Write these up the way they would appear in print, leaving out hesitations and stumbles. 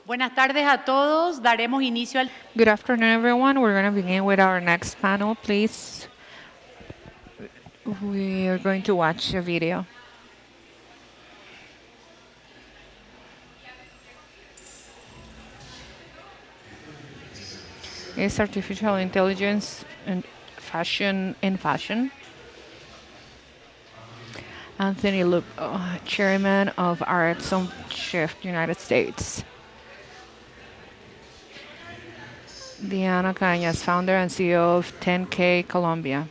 Buenas tardes a todos. Daremos inicio al... Good afternoon, everyone. We're going to begin with our next panel, please. We are going to watch a video. Is artificial intelligence and fashion in fashion? Anthony LUPO, chairman of ARENTFOX, United States. Diana CAÑAS, founder and CEO of 10K Colombia.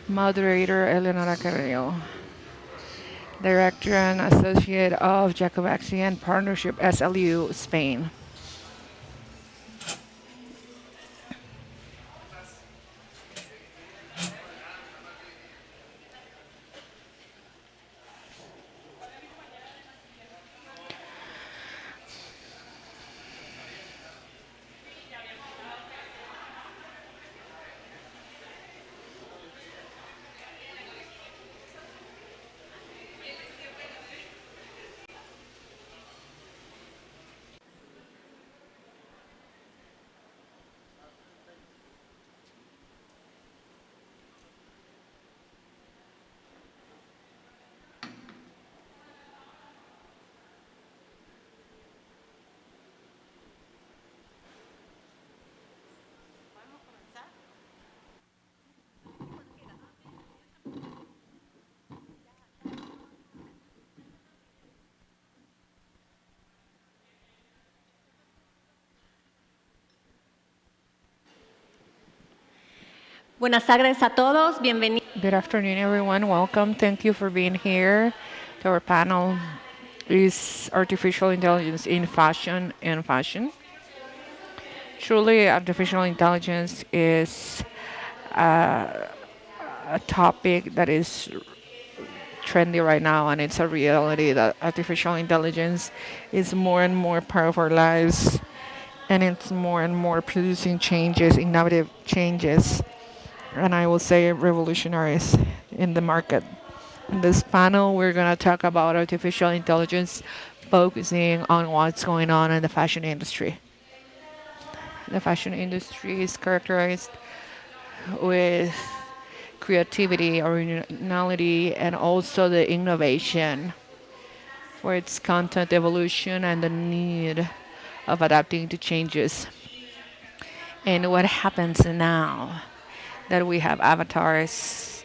Moderator ELEONORA CARRILLO, director and associate of JACOBACCI and partnership S.L.U, Spain. Buenas tardes a todos, bienvenidos. Good afternoon, everyone. Welcome. Thank you for being here. Our panel is Artificial Intelligence in Fashion and Fashion. Truly, artificial intelligence is a topic that is trendy right now, and it's a reality that artificial intelligence is more and more part of our lives, and it's more and more producing changes, innovative changes, and I will say revolutionaries in the market. In this panel, we're going to talk about artificial intelligence, focusing on what's going on in the fashion industry. The fashion industry is characterized with creativity, originality, and also the innovation for its content evolution and the need of adapting to changes. And what happens now that we have avatars,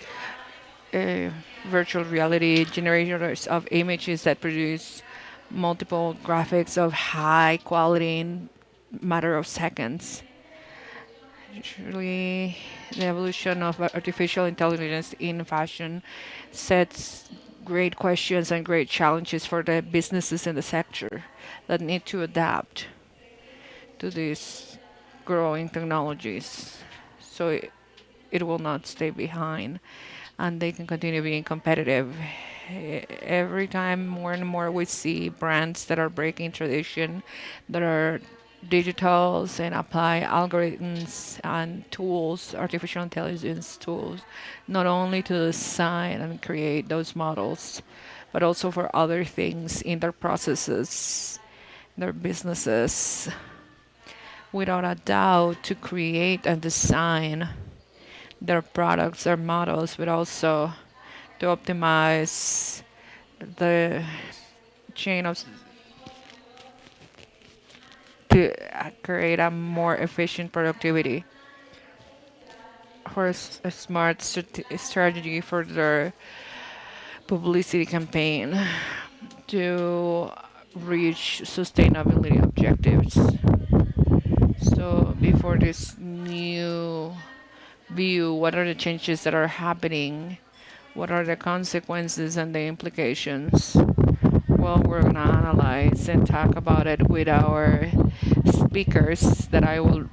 virtual reality generators of images that produce multiple graphics of high quality in matter of seconds. Surely the evolution of artificial intelligence in fashion sets great questions and great challenges for the businesses in the sector that need to adapt to these growing technologies. So it will not stay behind, and they can continue being competitive. Every time more and more we see brands that are breaking tradition, that are digitals and apply algorithms and tools, artificial intelligence tools, not only to design and create those models, but also for other things in their processes, their businesses, without a doubt, to create and design their products, their models, but also to optimize the chain of to create a more efficient productivity for a smart strategy for their publicity campaign to reach sustainability objectives. So before this new view, what are the changes that are happening? What are the consequences and the implications? Well, we're going to analyze and talk about it with our speakers that I will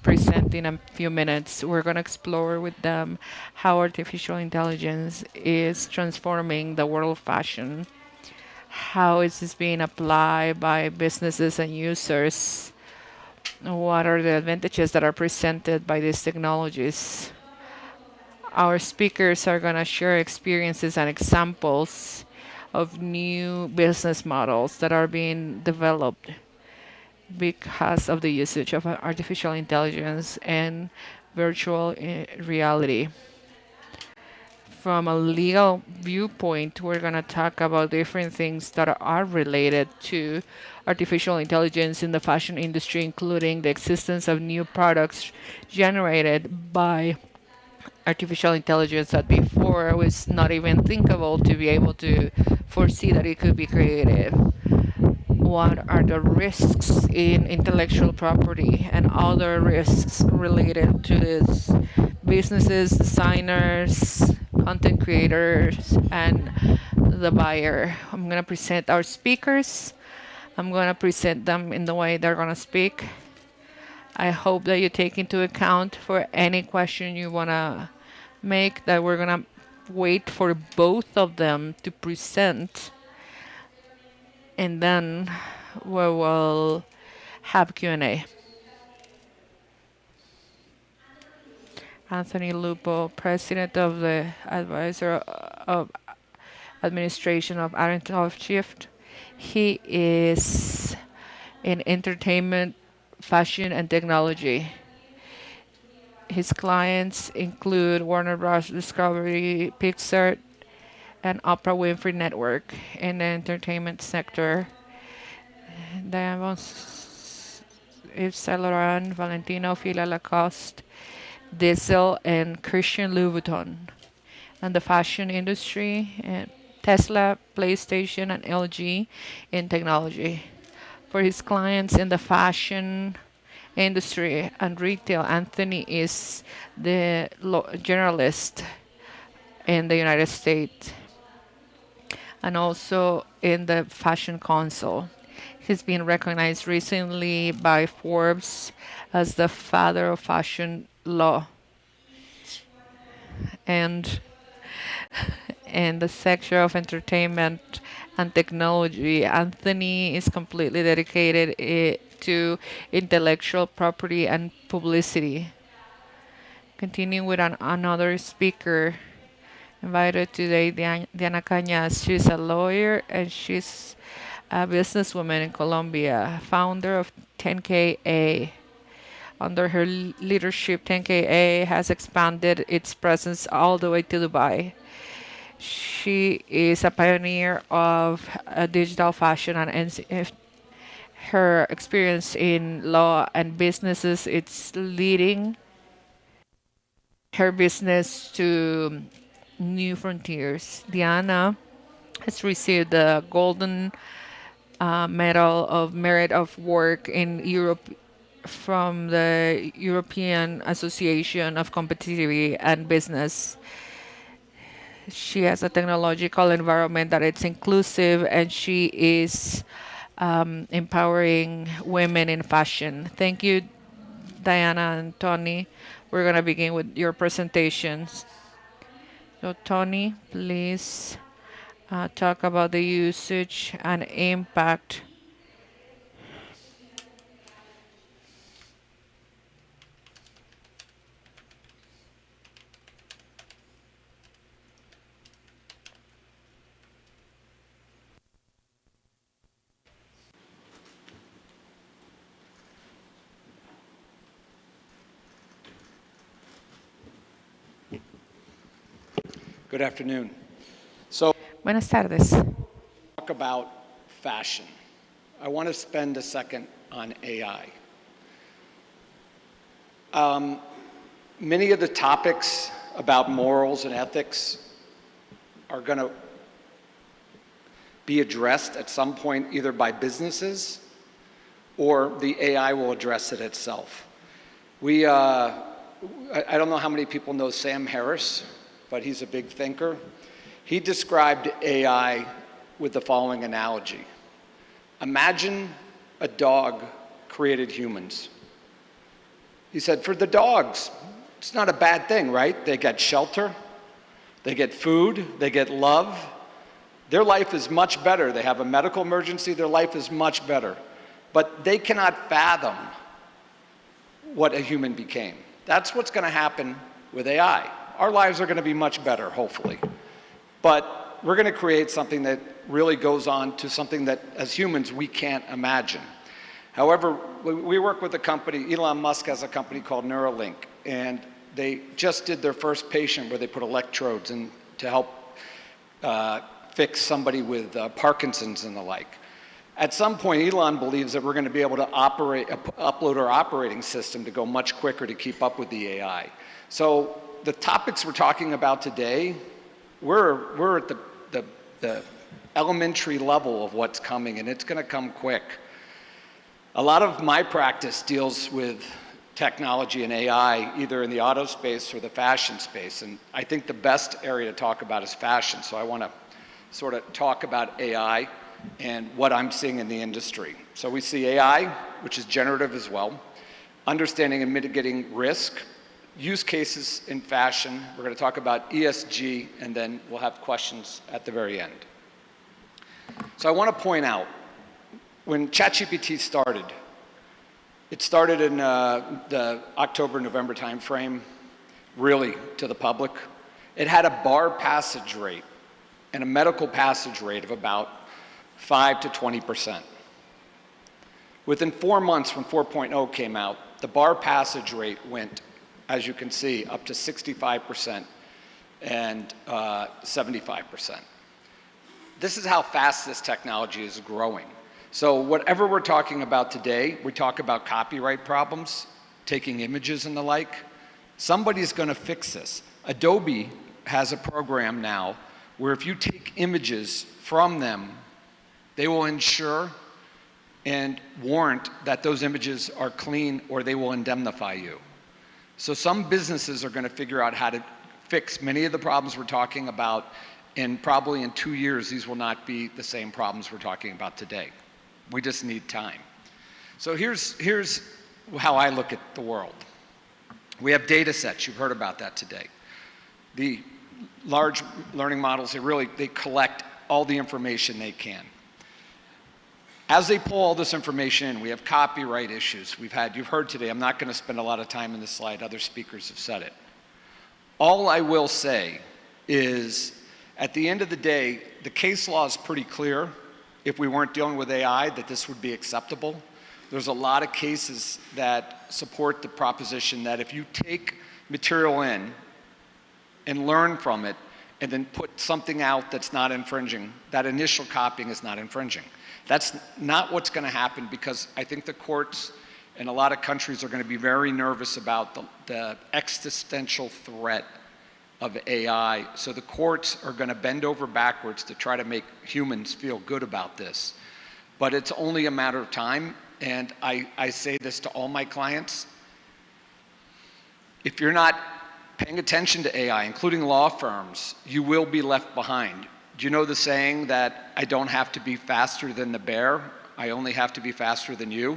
present in a few minutes. We're going to explore with them how artificial intelligence is transforming the world of fashion, how is this being applied by businesses and users, what are the advantages that are presented by these technologies. Our speakers are going to share experiences and examples of new business models that are being developed because of the usage of artificial intelligence and virtual reality. From a legal viewpoint, we're going to talk about different things that are related to artificial intelligence in the fashion industry, including the existence of new products generated by artificial intelligence that before was not even thinkable to be able to foresee that it could be created. What are the risks in intellectual property and other risks related to this? Businesses, designers, content creators, and the buyer. I'm going to present our speakers. I'm going to present them in the way they're going to speak. I hope that you take into account for any question you want to make that we're going to wait for both of them to present, and then we will have Q&A. Anthony Lupo, President of the Advisor of Administration of ARENTFOX. He is in entertainment, fashion, and technology. His clients include Warner Bros. Discovery, Pixar, and Oprah Winfrey Network in the entertainment sector. S.L.U, Valentino, Fila Lacoste, Diesel, and Christian Louboutin. And the fashion industry, Tesla, PlayStation, and LG in technology. For his clients in the fashion industry and retail, Anthony is the generalist in the United States and also in the Fashion Council. He's been recognized recently by Forbes as the father of fashion law. And in the sector of entertainment and technology, Anthony is completely dedicated to intellectual property and publicity. Continuing with another speaker invited today, Diana CAÑAS. She's a lawyer and she's a businesswoman in Colombia, founder of 10KA. Under her leadership, 10KA has expanded its presence all the way to Dubai. She is a pioneer of digital fashion, and her experience in law and businesses, it's leading her business to new frontiers. Diana has received the Golden Medal of Merit of Work in Europe from the European Association of Competitivity and Business. She has a technological environment that it's inclusive, and she is empowering women in fashion. Thank you, Diana and Tony. We're going to begin with your presentations. So Tony, please talk about the usage and impact. Good afternoon. So, Buenas tardes. talk about fashion. I want to spend a second on AI. Many of the topics about morals and ethics are going to be addressed at some point either by businesses or the AI will address it itself. I don't know how many people know Sam Harris, but he's a big thinker. He described AI with the following analogy. Imagine a dog created humans. He said, for the dogs, it's not a bad thing, right? They get shelter, they get food, they get love. Their life is much better. They have a medical emergency, their life is much better. But they cannot fathom what a human became. That's what's going to happen with AI. Our lives are going to be much better, hopefully. But we're going to create something that really goes on to something that, as humans, we can't imagine. However, we work with a company, Elon Musk has a company called Neuralink, and they just did their first patient where they put electrodes in to help fix somebody with Parkinson's and the like. At some point, Elon believes that we're going to be able to upload our operating system to go much quicker to keep up with the AI. So the topics we're talking about today, we're at the elementary level of what's coming, and it's going to come quick. A lot of my practice deals with technology and AI, either in the auto space or the fashion space, and I think the best area to talk about is fashion, so I want to sort of talk about AI and what I'm seeing in the industry. So we see AI, which is generative as well, understanding and mitigating risk, use cases in fashion. We're going to talk about ESG, and then we'll have questions at the very end. So I want to point out, when ChatGPT started, it started in the October-November timeframe, really to the public. It had a bar passage rate and a medical passage rate of about 5 to 20%. Within 4 months, when 4.0 came out, the bar passage rate went, as you can see, up to 65% and 75%. This is how fast this technology is growing. So whatever we're talking about today, we talk about copyright problems, taking images and the like. Somebody's going to fix this. Adobe has a program now where if you take images from them, they will ensure and warrant that those images are clean, or they will indemnify you. So some businesses are going to figure out how to fix many of the problems we're talking about, and probably in 2 years, these will not be the same problems we're talking about today. We just need time. So here's how I look at the world. We have data sets. You've heard about that today. The large learning models, they collect all the information they can. As they pull all this information in, we have copyright issues. You've heard today, I'm not going to spend a lot of time in this slide, other speakers have said it. All I will say is, at the end of the day, the case law is pretty clear. If we weren't dealing with AI, that this would be acceptable. There's a lot of cases that support the proposition that if you take material in and learn from it, and then put something out that's not infringing, that initial copying is not infringing. That's not what's going to happen, because I think the courts in a lot of countries are going to be very nervous about the existential threat of AI. So the courts are going to bend over backwards to try to make humans feel good about this. But it's only a matter of time, and I say this to all my clients. If you're not paying attention to AI, including law firms, you will be left behind. Do you know the saying that I don't have to be faster than the bear, I only have to be faster than you?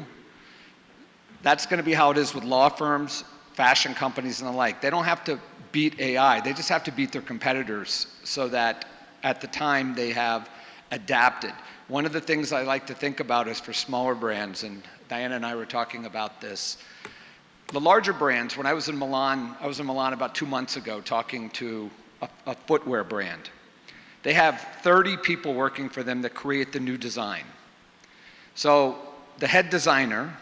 That's going to be how it is with law firms, fashion companies, and the like. They don't have to beat AI, they just have to beat their competitors so that at the time they have adapted. One of the things I like to think about is for smaller brands, and Diana and I were talking about this. The larger brands, when I was in Milan about 2 months ago talking to a footwear brand. They have 30 people working for them that create the new design. So the head designer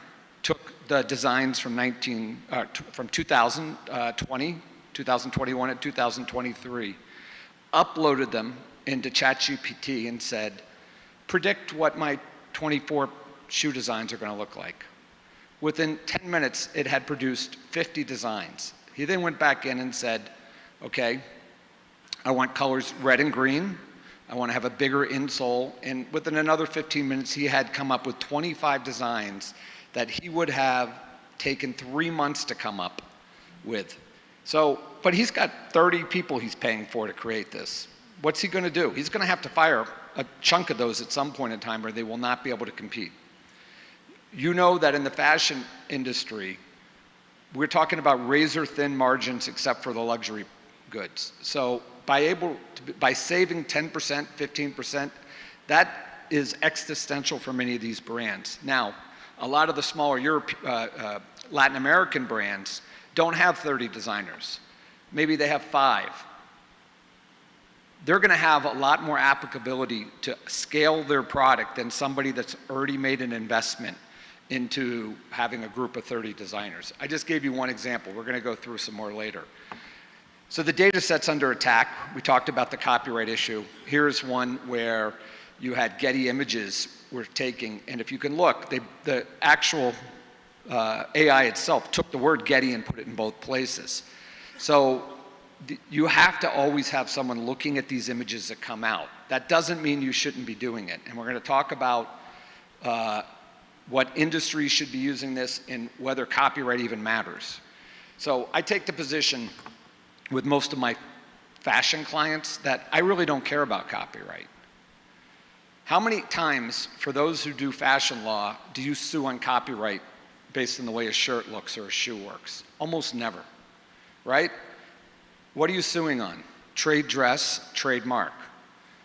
took the designs from 2020, 2021, and 2023, uploaded them into ChatGPT and said, predict what my 24 shoe designs are going to look like. Within 10 minutes, it had produced 50 designs. He then went back in and said, okay, I want colors red and green. I want to have a bigger insole. And within another 15 minutes, he had come up with 25 designs that he would have taken 3 months to come up with. So, but he's got 30 people he's paying for to create this. What's he going to do? He's going to have to fire a chunk of those at some point in time, or they will not be able to compete. You know that in the fashion industry, we're talking about razor-thin margins except for the luxury goods. So by saving 10%, 15%, that is existential for many of these brands. Now, a lot of the smaller Latin American brands don't have 30 designers. Maybe they have 5. they're going to have a lot more applicability to scale their product than somebody that's already made an investment into having a group of 30 designers. I just gave you one example. We're going to go through some more later. So the data set's under attack. We talked about the copyright issue. Here's one where you had Getty Images were taking, and if you can look, the actual AI itself took the word Getty and put it in both places. So you have to always have someone looking at these images that come out. That doesn't mean you shouldn't be doing it. And we're going to talk about what industries should be using this and whether copyright even matters. So I take the position with most of my fashion clients that I really don't care about copyright. How many times, for those who do fashion law, do you sue on copyright based on the way a shirt looks or a shoe works? Almost never, right? What are you suing on? Trade dress, trademark.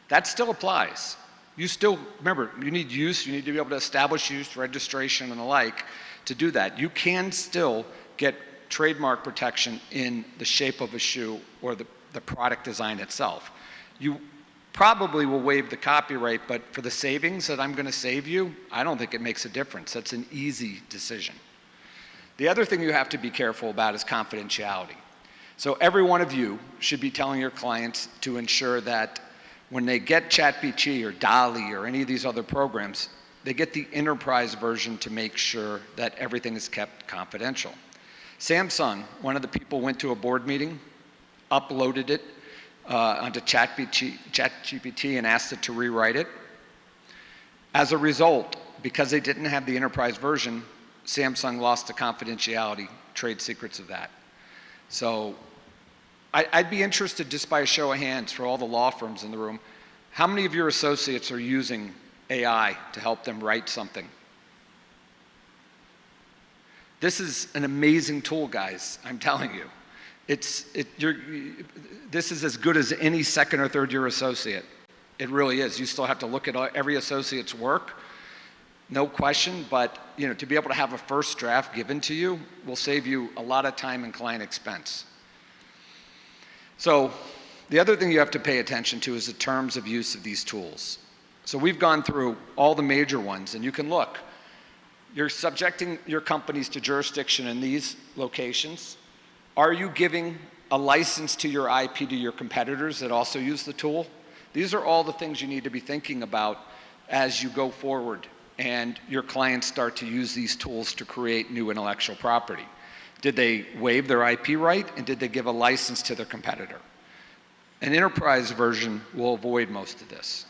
That still applies. You still, remember, you need use, you need to be able to establish use, registration, and the like to do that. You can still get trademark protection in the shape of a shoe or the product design itself. You probably will waive the copyright, but for the savings that I'm going to save you, I don't think it makes a difference. That's an easy decision. The other thing you have to be careful about is confidentiality. So every one of you should be telling your clients to ensure that when they get ChatGPT or DALL-E or any of these other programs, they get the enterprise version to make sure that everything is kept confidential. Samsung, one of the people went to a board meeting, uploaded it onto ChatGPT and asked it to rewrite it. As a result, because they didn't have the enterprise version, Samsung lost the confidentiality, trade secrets of that. So I'd be interested, just by a show of hands for all the law firms in the room, how many of your associates are using AI to help them write something? This is an amazing tool, guys, I'm telling you. This is as good as any second or third year associate. It really is. You still have to look at every associate's work, no question, but to be able to have a first draft given to you will save you a lot of time and client expense. So the other thing you have to pay attention to is the terms of use of these tools. So we've gone through all the major ones, and you can look. You're subjecting your companies to jurisdiction in these locations. Are you giving a license to your IP to your competitors that also use the tool? These are all the things you need to be thinking about as you go forward and your clients start to use these tools to create new intellectual property. Did they waive their IP right, and did they give a license to their competitor? An enterprise version will avoid most of this.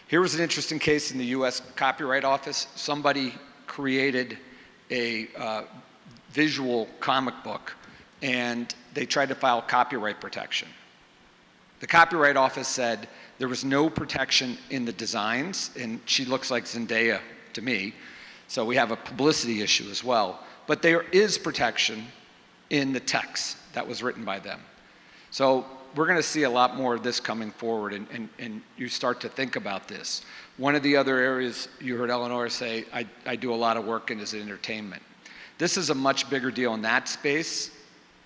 Here was an interesting case in the US Copyright Office. Somebody created a visual comic book, and they tried to file copyright protection. The Copyright Office said there was no protection in the designs, and she looks like Zendaya to me, so we have a publicity issue as well. But there is protection in the text that was written by them. So we're going to see a lot more of this coming forward, and you start to think about this. One of the other areas you heard Eleonora say I do a lot of work in is entertainment. This is a much bigger deal in that space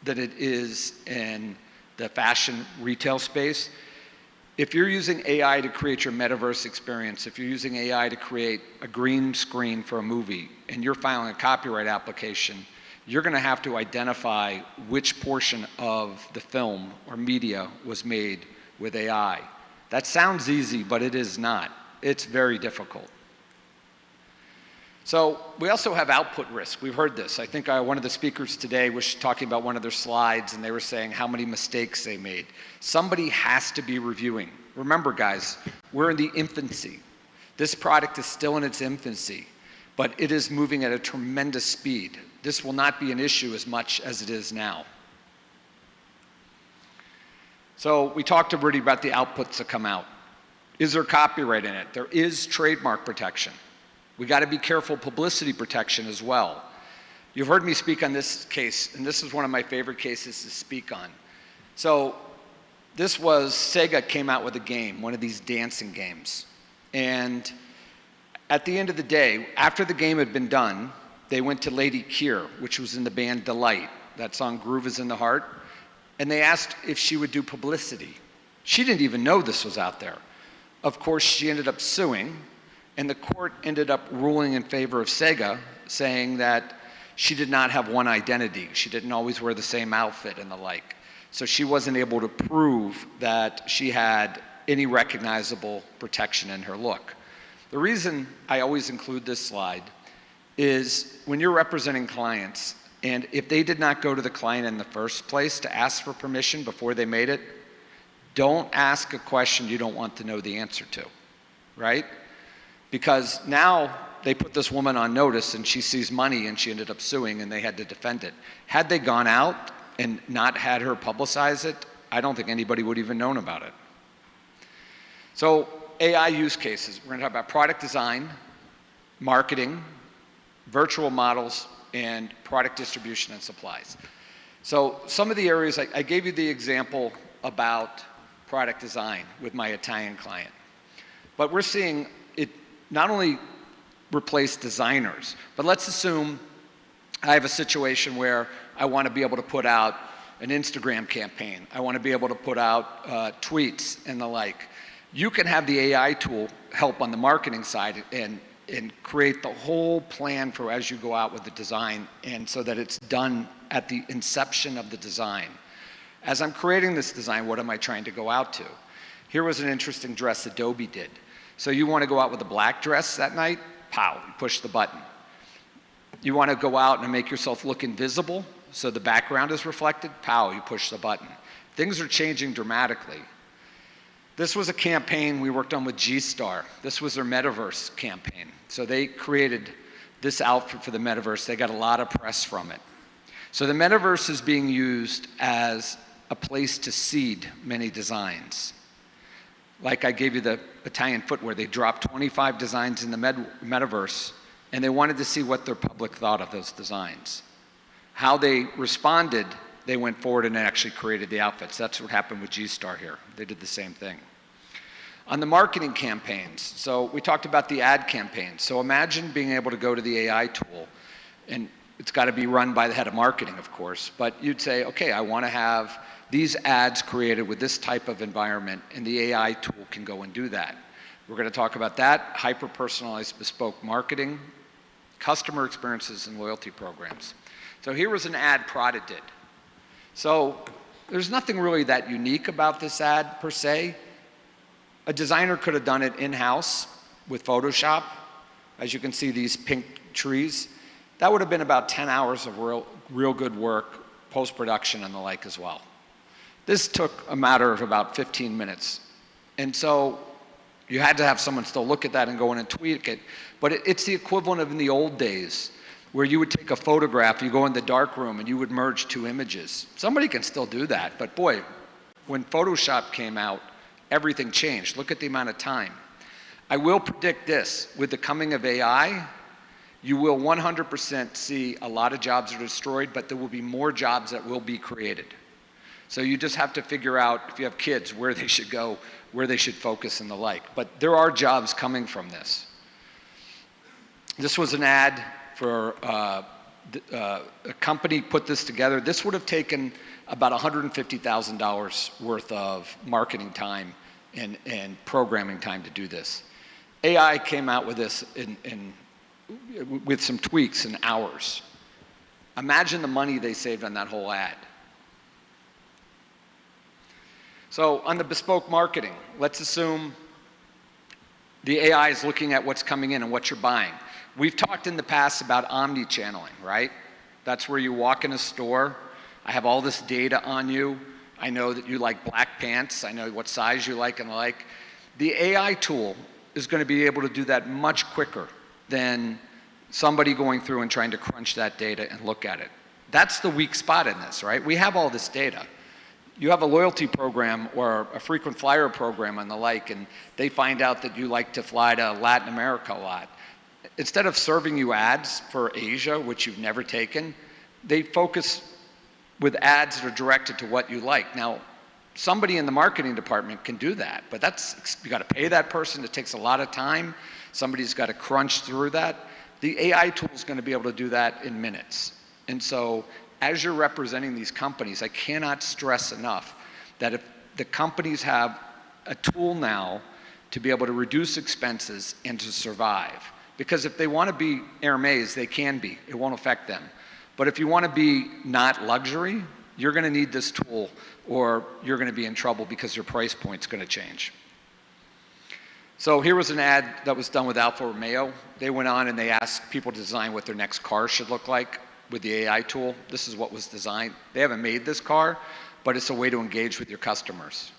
than it is in the fashion retail space. If you're using AI to create your metaverse experience, if you're using AI to create a green screen for a movie, and you're filing a copyright application, you're going to have to identify which portion of the film or media was made with AI. That sounds easy, but it is not. It's very difficult. So we also have output risk. We've heard this. I think one of the speakers today was talking about one of their slides, and they were saying how many mistakes they made. Somebody has to be reviewing. Remember, guys, we're in the infancy. This product is still in its infancy, but it is moving at a tremendous speed. This will not be an issue as much as it is now. So we talked already about the outputs that come out. Is there copyright in it? There is trademark protection. We got to be careful publicity protection as well. You've heard me speak on this case, and this is one of my favorite cases to speak on. So this was, Sega came out with a game, one of these dancing games. And at the end of the day, after the game had been done, they went to Lady Keir, which was in the band Delight. That song, Groove is in the Heart. And they asked if she would do publicity. She didn't even know this was out there. Of course, she ended up suing, and the court ended up ruling in favor of Sega, saying that she did not have one identity. She didn't always wear the same outfit and the like. So she wasn't able to prove that she had any recognizable protection in her look. The reason I always include this slide is when you're representing clients, and if they did not go to the client in the first place to ask for permission before they made it, don't ask a question you don't want to know the answer to, right? Because now they put this woman on notice and she sees money and she ended up suing and they had to defend it. Had they gone out and not had her publicize it, I don't think anybody would even known about it. So AI use cases, we're gonna talk about product design, marketing, virtual models, and product distribution and supplies. So some of the areas, I gave you the example about product design with my Italian client. But we're seeing it not only replace designers, but let's assume I have a situation where I want to be able to put out an Instagram campaign. I want to be able to put out tweets and the like. You can have the AI tool help on the marketing side and create the whole plan for as you go out with the design, and so that it's done at the inception of the design. As I'm creating this design, what am I trying to go out to? Here was an interesting dress Adobe did. So you want to go out with a black dress that night? Pow, you push the button. You want to go out and make yourself look invisible so the background is reflected? Pow, you push the button. Things are changing dramatically. This was a campaign we worked on with G-Star. This was their metaverse campaign. So they created this outfit for the metaverse. They got a lot of press from it. So the metaverse is being used as a place to seed many designs. Like I gave you the Italian footwear, they dropped 25 designs in the metaverse, and they wanted to see what their public thought of those designs. How they responded, they went forward and actually created the outfits. That's what happened with G-Star here. They did the same thing. On the marketing campaigns, so we talked about the ad campaigns. So imagine being able to go to the AI tool, and it's got to be run by the head of marketing, of course, but you'd say, okay, I want to have these ads created with this type of environment, and the AI tool can go and do that. We're going to talk about that, hyper-personalized bespoke marketing, customer experiences, and loyalty programs. So here was an ad Prada did. So there's nothing really that unique about this ad per se. A designer could have done it in-house with Photoshop. As you can see, these pink trees. That would have been about 10 hours of real good work, post-production and the like as well. This took a matter of about 15 minutes. And so you had to have someone still look at that and go in and tweak it. But it's the equivalent of in the old days where you would take a photograph, you go in the dark room and you would merge two images. Somebody can still do that, but boy, when Photoshop came out, everything changed. Look at the amount of time. I will predict this, with the coming of AI, you will 100% see a lot of jobs are destroyed, but there will be more jobs that will be created. So you just have to figure out, if you have kids, where they should go, where they should focus and the like. But there are jobs coming from this. This was an ad for a company put this together. This would have taken about $150,000 worth of marketing time and programming time to do this. AI came out with this with some tweaks in hours. Imagine the money they saved on that whole ad. So on the bespoke marketing, let's assume the AI is looking at what's coming in and what you're buying. We've talked in the past about omni-channeling, right? That's where you walk in a store, I have all this data on you, I know that you like black pants, I know what size you like and the like. The AI tool is going to be able to do that much quicker than somebody going through and trying to crunch that data and look at it. That's the weak spot in this, right? We have all this data. You have a loyalty program or a frequent flyer program and the like, and they find out that you like to fly to Latin America a lot. Instead of serving you ads for Asia, which you've never taken, they focus with ads that are directed to what you like. Now, somebody in the marketing department can do that, but you got to pay that person. It takes a lot of time. Somebody's got to crunch through that. The AI tool is going to be able to do that in minutes. And so as you're representing these companies, I cannot stress enough that the companies have a tool now to be able to reduce expenses and to survive. Because if they want to be Hermes, they can be. It won't affect them. But if you want to be not luxury, you're going to need this tool or you're going to be in trouble because your price point's going to change. So here was an ad that was done with Alfa Romeo. They went on and they asked people to design what their next car should look like with the AI tool. This is what was designed. They haven't made this car, but it's a way to engage with your customers.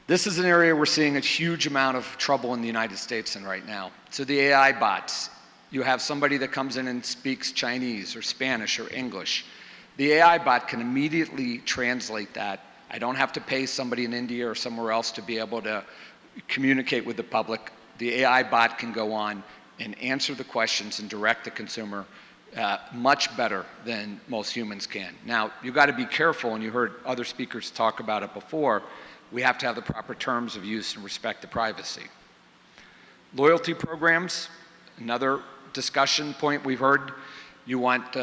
This is an area we're seeing a huge amount of trouble in the United States in right now. So the AI bots, you have somebody that comes in and speaks Chinese or Spanish or English. The AI bot can immediately translate that. I don't have to pay somebody in India or somewhere else to be able to communicate with the public. The AI bot can go on and answer the questions and direct the consumer much better than most humans can. Now, you've got to be careful, and you heard other speakers talk about it before. We have to have the proper terms of use and respect the privacy. Loyalty programs, another discussion point we've heard. You want,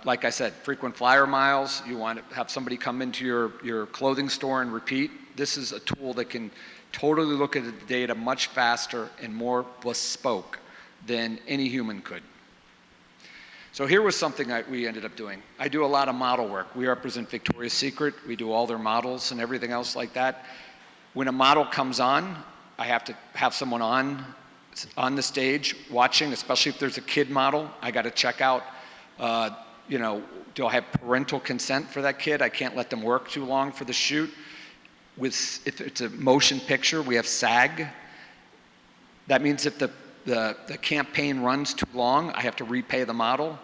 like I said, frequent flyer miles. You want to have somebody come into your clothing store and repeat. This is a tool that can totally look at the data much faster and more bespoke than any human could. So here was something that we ended up doing. I do a lot of model work. We represent Victoria's Secret. We do all their models and everything else like that. When a model comes on, I have to have someone on the stage watching, especially if there's a kid model. I got to check out, do I have parental consent for that kid? I can't let them work too long for the shoot. If it's a motion picture, we have SAG. That means if the campaign runs too long, I have to repay the model.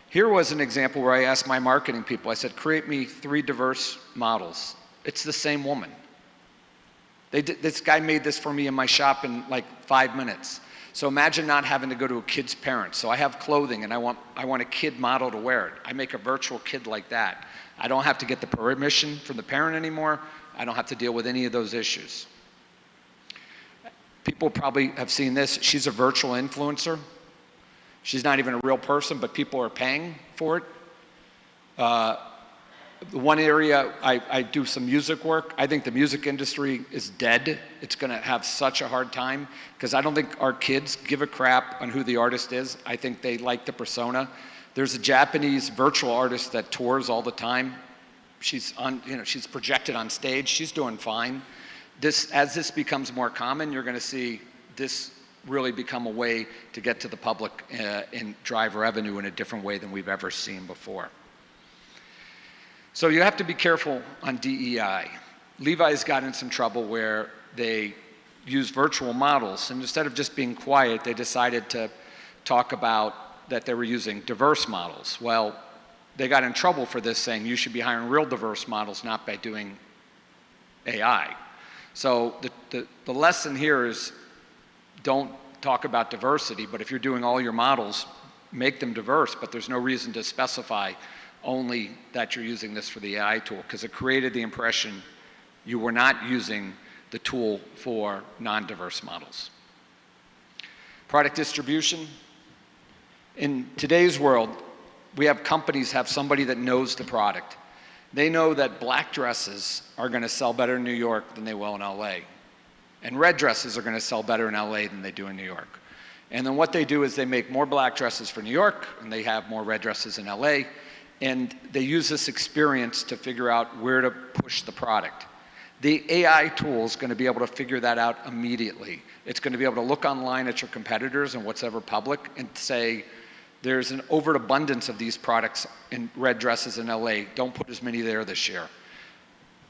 Here was an example where I asked my marketing people, I said, create me 3 diverse models. It's the same woman. This guy made this for me in my shop in like 5 minutes. So imagine not having to go to a kid's parents. So I have clothing and I want a kid model to wear it. I make a virtual kid like that. I don't have to get the permission from the parent anymore. I don't have to deal with any of those issues. People probably have seen this. She's a virtual influencer. She's not even a real person, but people are paying for it. The one area I do some music work. I think the music industry is dead. It's going to have such a hard time because I don't think our kids give a crap on who the artist is. I think they like the persona. There's a Japanese virtual artist that tours all the time. She's projected on stage. She's doing fine. As this becomes more common, you're going to see this really become a way to get to the public and drive revenue in a different way than we've ever seen before. So you have to be careful on DEI. Levi's got in some trouble where they use virtual models, and instead of just being quiet, they decided to talk about that they were using diverse models. Well, they got in trouble for this, saying you should be hiring real diverse models, not by doing AI. So the lesson here is don't talk about diversity, but if you're doing all your models, make them diverse, but there's no reason to specify only that you're using this for the AI tool, because it created the impression you were not using the tool for non-diverse models. Product distribution. In today's world, we have companies have somebody that knows the product. They know that black dresses are going to sell better in New York than they will in LA. And red dresses are going to sell better in LA than they do in New York. And then what they do is they make more black dresses for New York, and they have more red dresses in LA. And they use this experience to figure out where to push the product. The AI tool is going to be able to figure that out immediately. It's going to be able to look online at your competitors and what's ever public and say, there's an overabundance of these products in red dresses in LA. Don't put as many there this year.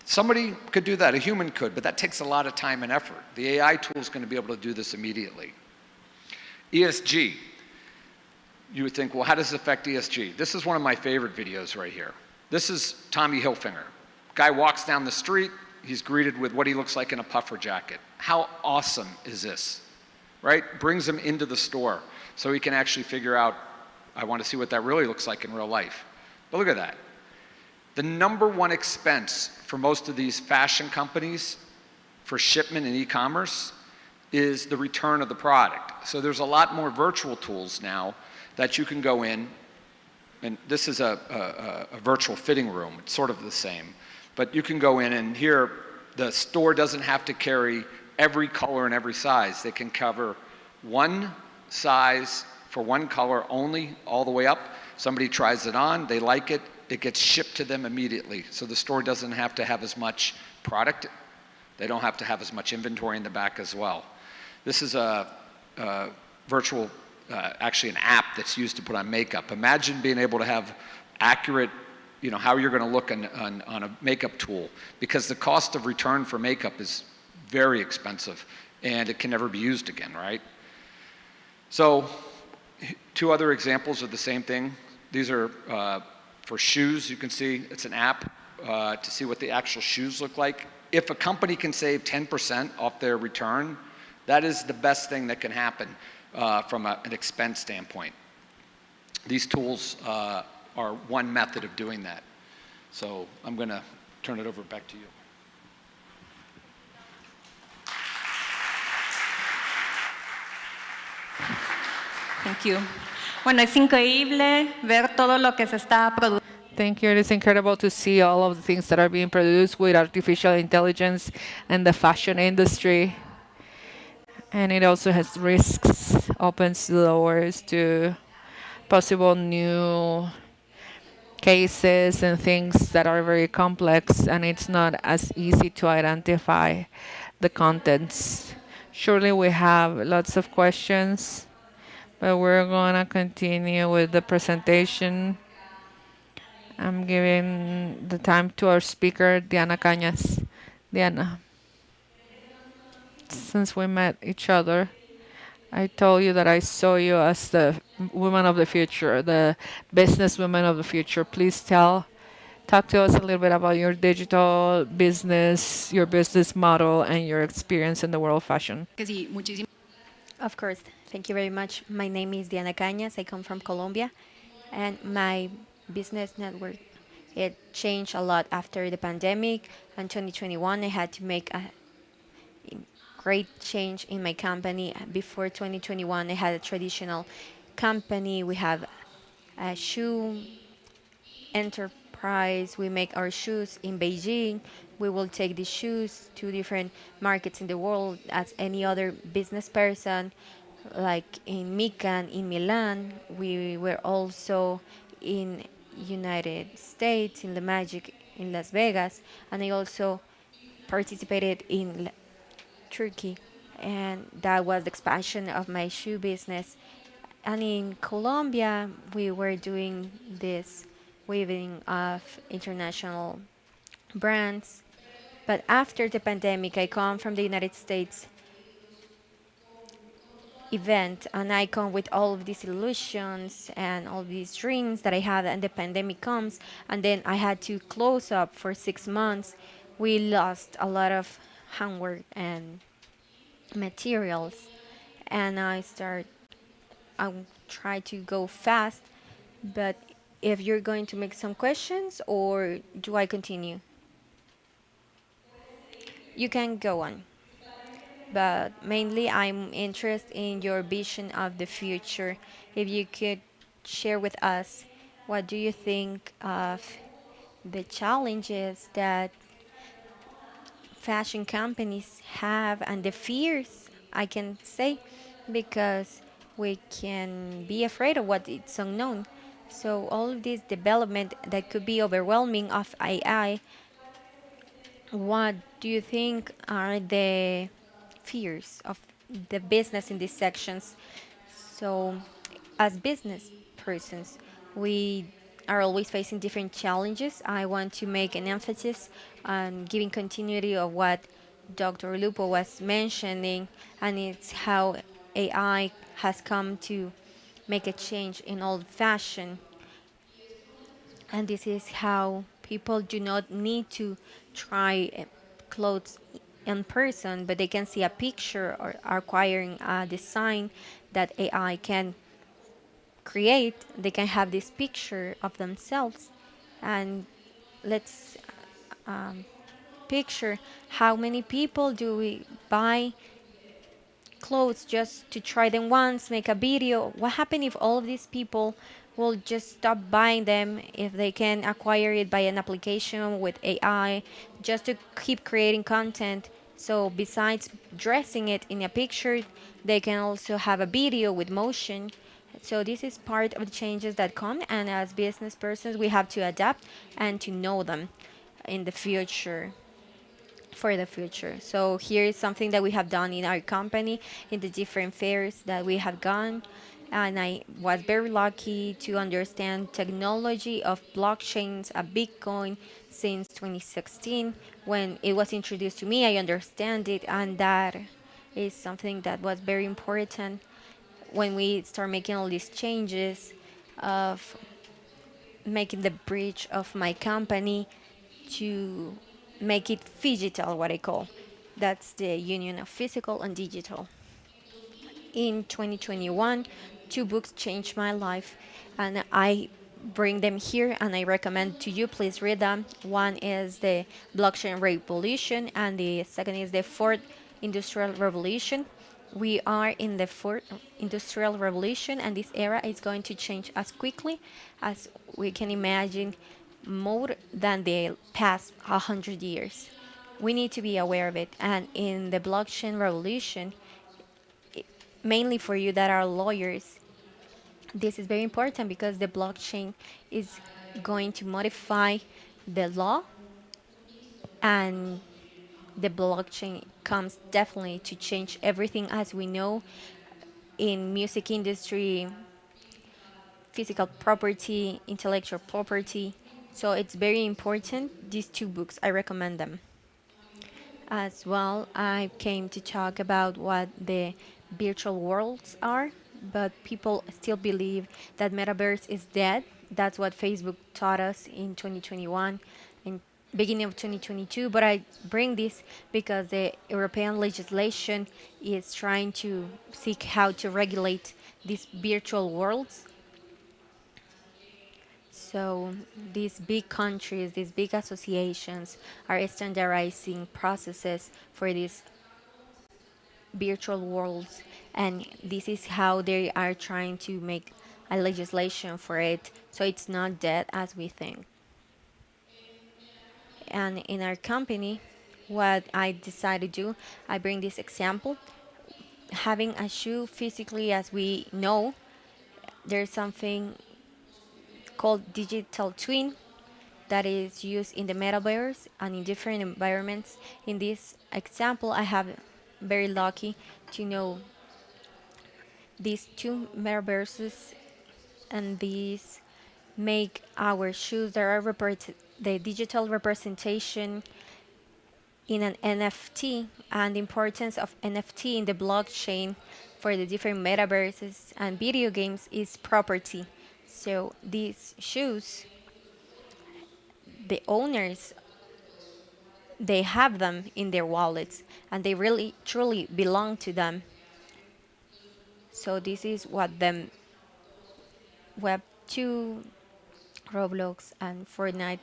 Somebody could do that, a human could, but that takes a lot of time and effort. The AI tool is going to be able to do this immediately. ESG. You would think, well, how does it affect ESG? This is one of my favorite videos right here. This is Tommy Hilfiger. Guy walks down the street, he's greeted with what he looks like in a puffer jacket. How awesome is this, right? Brings him into the store so he can actually figure out, I want to see what that really looks like in real life. But look at that. The #1 expense for most of these fashion companies for shipment and e-commerce is the return of the product. So there's a lot more virtual tools now that you can go in, and this is a virtual fitting room. It's sort of the same. But you can go in, and here the store doesn't have to carry every color and every size. They can cover one size for one color only all the way up. Somebody tries it on, they like it, it gets shipped to them immediately. So the store doesn't have to have as much product. They don't have to have as much inventory in the back as well. This is a virtual, actually an app that's used to put on makeup. Imagine being able to have accurate, how you're going to look on a makeup tool, because the cost of return for makeup is very expensive and it can never be used again, right? So 2 other examples of the same thing. These are for shoes. You can see it's an app to see what the actual shoes look like. If a company can save 10% off their return, that is the best thing that can happen from an expense standpoint. These tools are one method of doing that. So I'm going to turn it over back to you. Thank you. Bueno, es increíble ver todo lo que se está produciendo. Thank you. It is incredible to see all of the things that are being produced with artificial intelligence and the fashion industry. And it also has risks, opens doors to possible new cases and things that are very complex, and it's not as easy to identify the contents. Surely we have lots of questions, but we're going to continue with the presentation. I'm giving the time to our speaker, Diana Cañas. Diana, since we met each other, I told you that I saw you as the woman of the future, the business woman of the future. Please talk to us a little bit about your digital business, your business model, and your experience in the world of fashion. Of course. Thank you very much. My name is Diana Cañas. I come from Colombia, and my business network, it changed a lot after the pandemic. In 2021, I had to make a great change in my company. Before 2021, I had a traditional company. We have a shoe enterprise. We make our shoes in Beijing. We will take these shoes to different markets in the world as any other business person, like in Milan, in Milan. We were also in United States, in the Magic in Las Vegas, and I also participated in Turkey, and that was the expansion of my shoe business. And in Colombia, we were doing this weaving of international brands. But after the pandemic, I come from the United States event, and I come with all of these illusions and all these dreams that I had, and the pandemic comes, and then I had to close up for 6 months. We lost a lot of handwork and materials, and I try to go fast, but if you're going to make some questions, or do I continue? You can go on. But mainly I'm interested in your vision of the future. If you could share with us, what do you think of the challenges that fashion companies have and the fears, I can say, because we can be afraid of what is unknown. So all of this development that could be overwhelming of AI, what do you think are the fears of the business in these sections? So as business persons, we are always facing different challenges. I want to make an emphasis on giving continuity of what Dr. Lupo was mentioning, and it's how AI has come to make a change in old fashion. And this is how people do not need to try clothes in person, but they can see a picture or acquiring a design that AI can create. They can have this picture of themselves. And let's picture how many people do we buy clothes just to try them once, make a video. What happens if all of these people will just stop buying them if they can acquire it by an application with AI just to keep creating content. So besides dressing it in a picture, they can also have a video with motion. So this is part of the changes that come, and as business persons, we have to adapt and to know them in the future for the future. So here is something that we have done in our company in the different fairs that we have gone. And I was very lucky to understand technology of blockchains, a Bitcoin since 2016. When it was introduced to me, I understand it, and that is something that was very important when we start making all these changes of making the bridge of my company to make it phygital, what I call. That's the union of physical and digital. In 2021, two books changed my life, and I bring them here and I recommend to you, please read them. One is the blockchain revolution, and the second is the fourth industrial revolution. We are in the fourth industrial revolution, and this era is going to change as quickly as we can imagine, more than the past 100 years. We need to be aware of it. And in the blockchain revolution, mainly for you that are lawyers, this is very important because the blockchain is going to modify the law, and the blockchain comes definitely to change everything as we know in music industry, physical property, intellectual property. So it's very important. These two books, I recommend them. As well, I came to talk about what the virtual worlds are, but people still believe that metaverse is dead. That's what Facebook taught us in 2021 and beginning of 2022. But I bring this because the European legislation is trying to seek how to regulate these virtual worlds. So these big countries, these big associations are standardizing processes for these virtual worlds, and this is how they are trying to make a legislation for it, so it's not dead as we think. And in our company, what I decided to do, I bring this example. Having a shoe physically, as we know, there's something called digital twin that is used in the metaverse and in different environments. In this example, I have very lucky to know these two metaverses, and these make our shoes that are the digital representation in an NFT, and the importance of NFT in the blockchain for the different metaverses and video games is property. So these shoes, the owners, they have them in their wallets and they really truly belong to them. So this is what the Web 2, Roblox, and Fortnite,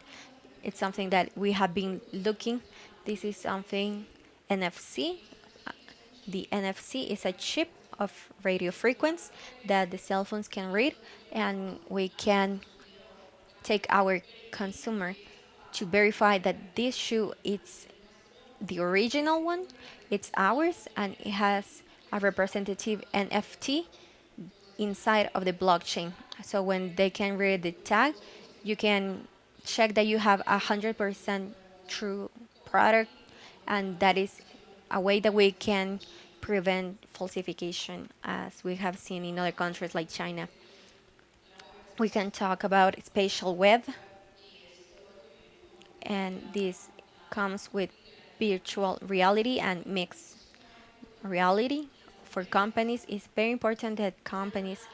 it's something that we have been looking. This is something NFC. The NFC is a chip of radio frequency that the cell phones can read, and we can take our consumer to verify that this shoe is the original one, it's ours, and it has a representative NFT inside of the blockchain. So when they can read the tag, you can check that you have 100% true product, and that is a way that we can prevent falsification, as we have seen in other countries like China. We can talk about spatial web, and this comes with virtual reality and mixed reality. For companies, it's very important that companies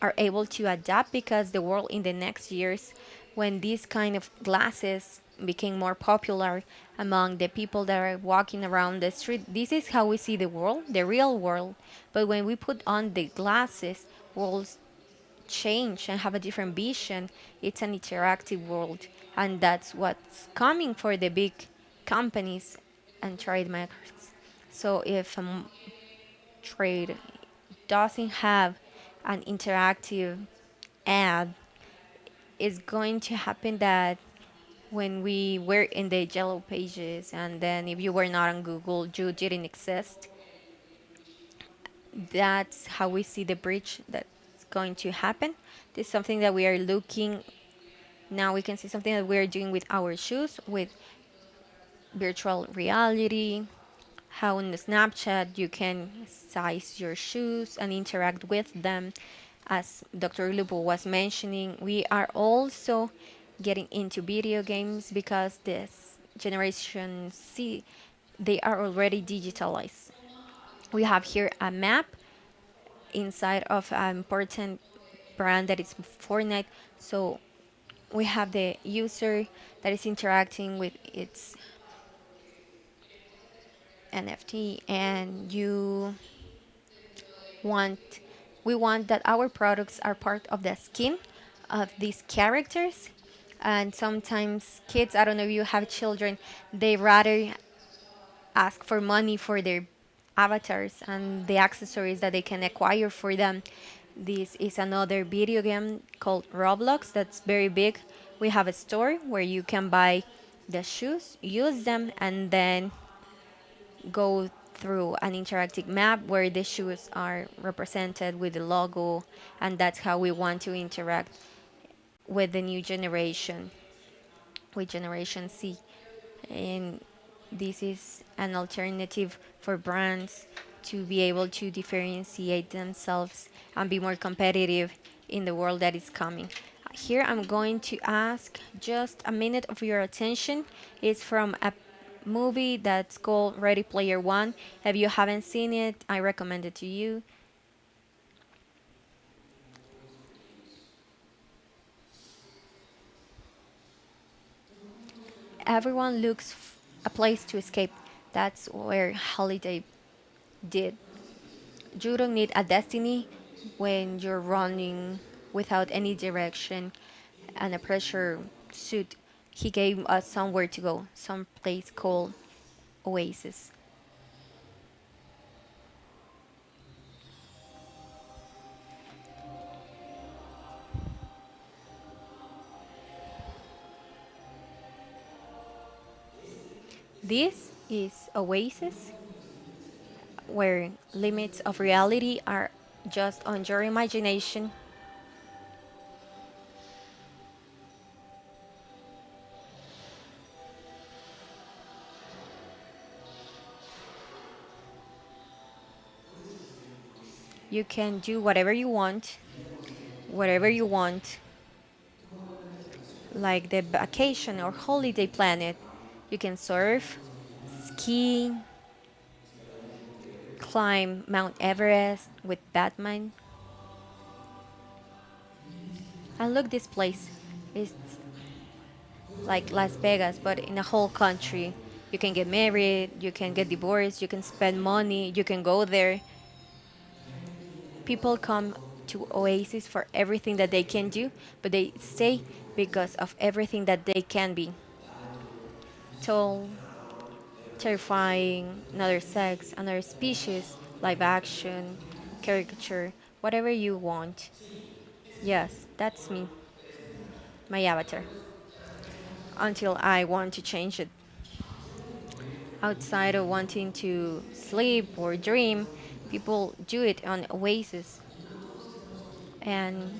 are able to adapt, because the world in the next years, when these kind of glasses became more popular among the people that are walking around the street, this is how we see the world, the real world. But when we put on the glasses, worlds change and have a different vision. It's an interactive world, and that's what's coming for the big companies and trademarks. So if trade doesn't have an interactive ad is going to happen that when we were in the yellow pages, and then if you were not on Google, you didn't exist. That's how we see the bridge that's going to happen. This is something that we are looking now. We can see something that we are doing with our shoes, with virtual reality, how in the Snapchat you can size your shoes and interact with them. As Dr. Lupo was mentioning, we are also getting into video games because this generation C, they are already digitalized. We have here a map inside of an important brand that is Fortnite. So we have the user that is interacting with its NFT, and want we want that our products are part of the skin of these characters. And sometimes kids, I don't know if you have children, they rather ask for money for their avatars and the accessories that they can acquire for them. This is another video game called Roblox that's very big. We have a store where you can buy the shoes, use them, and then go through an interactive map where the shoes are represented with the logo, and that's how we want to interact with the new generation, with Generation C. And this is an alternative for brands to be able to differentiate themselves and be more competitive in the world that is coming. Here I'm going to ask just a minute of your attention. It's from a movie that's called Ready Player One. If you haven't seen it, I recommend it to you. Everyone looks a place to escape. That's where Holiday did. You don't need a destiny when you're running without any direction and a pressure suit. He gave us somewhere to go, some place called Oasis. This is Oasis, where limits of reality are just on your imagination. You can do whatever you want, wherever you want, like the vacation or holiday planet. You can surf, ski, climb Mount Everest with Batman. And look, this place is like Las Vegas, but in a whole country. You can get married, you can get divorced, you can spend money, you can go there. People come to Oasis for everything that they can do, but they stay because of everything that they can be. Tall, terrifying, another sex, another species, live action, caricature, whatever you want. Yes, that's me, my avatar. Until I want to change it. Outside of wanting to sleep or dream, people do it on Oasis. And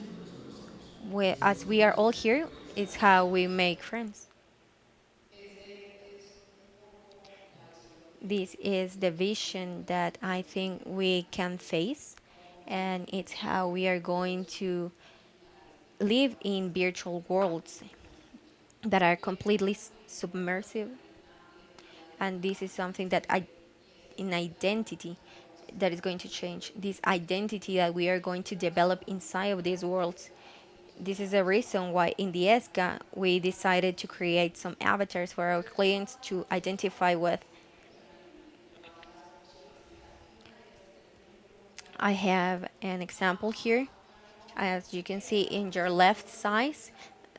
as we are all here, it's how we make friends. This is the vision that I think we can face, and it's how we are going to live in virtual worlds that are completely submersive. And this is something that in identity that is going to change. This identity that we are going to develop inside of these worlds. This is the reason why in the ESCA we decided to create some avatars for our clients to identify with. I have an example here. As you can see in your left side,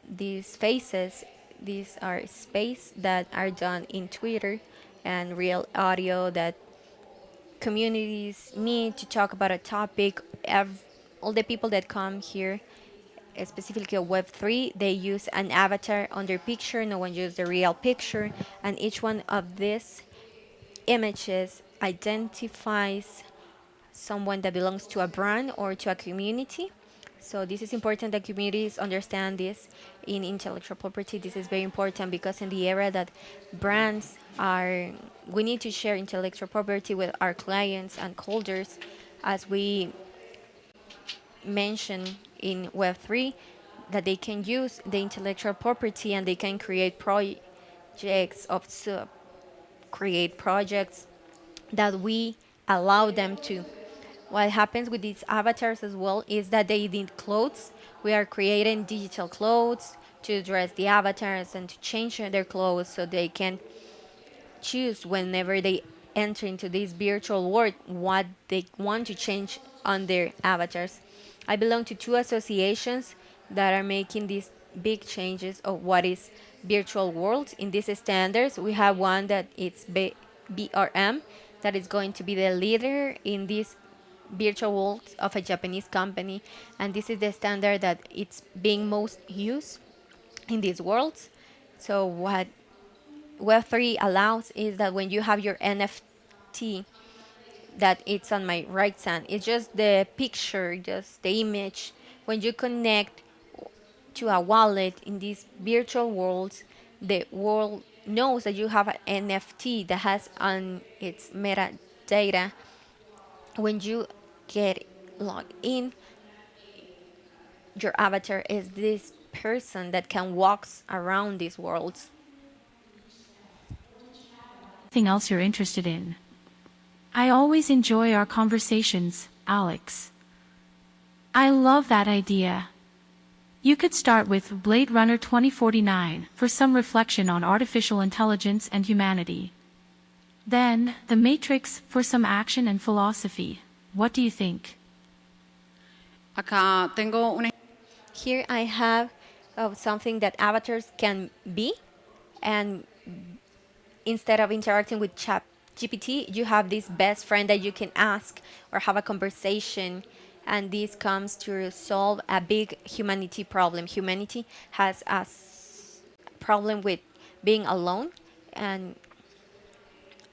these faces, these are space that are done in Twitter and real audio that communities need to talk about a topic. All the people that come here specifically of Web3, they use an avatar on their picture. No one uses the real picture, and each one of these images identifies someone that belongs to a brand or to a community. So this is important that communities understand this in intellectual property. This is very important because in the era that brands are, we need to share intellectual property with our clients and holders, as we mentioned in Web3, that they can use the intellectual property and they can create projects of create projects that we allow them to. What happens with these avatars as well is that they need clothes. We are creating digital clothes to dress the avatars and to change their clothes so they can choose whenever they enter into this virtual world what they want to change on their avatars. I belong to two associations that are making these big changes of what is virtual worlds. In these standards, we have one that it's BRM, that is going to be the leader in these virtual worlds of a Japanese company, and this is the standard that it's being most used in these worlds. So what Web3 allows is that when you have your NFT, that it's on my right side, it's just the picture, just the image. When you connect to a wallet in these virtual worlds, the world knows that you have an NFT that has on its metadata. When you get logged in, your avatar is this person that can walk around these worlds. Anything else you're interested in? I always enjoy our conversations, Alex. I love that idea. You could start with Blade Runner 2049 for some reflection on artificial intelligence and humanity. Then, The Matrix for some action and philosophy. What do you think? Acá tengo un Here I have something that avatars can be, and instead of interacting with ChatGPT, you have this best friend that you can ask or have a conversation, and this comes to solve a big humanity problem. Humanity has a problem with being alone, and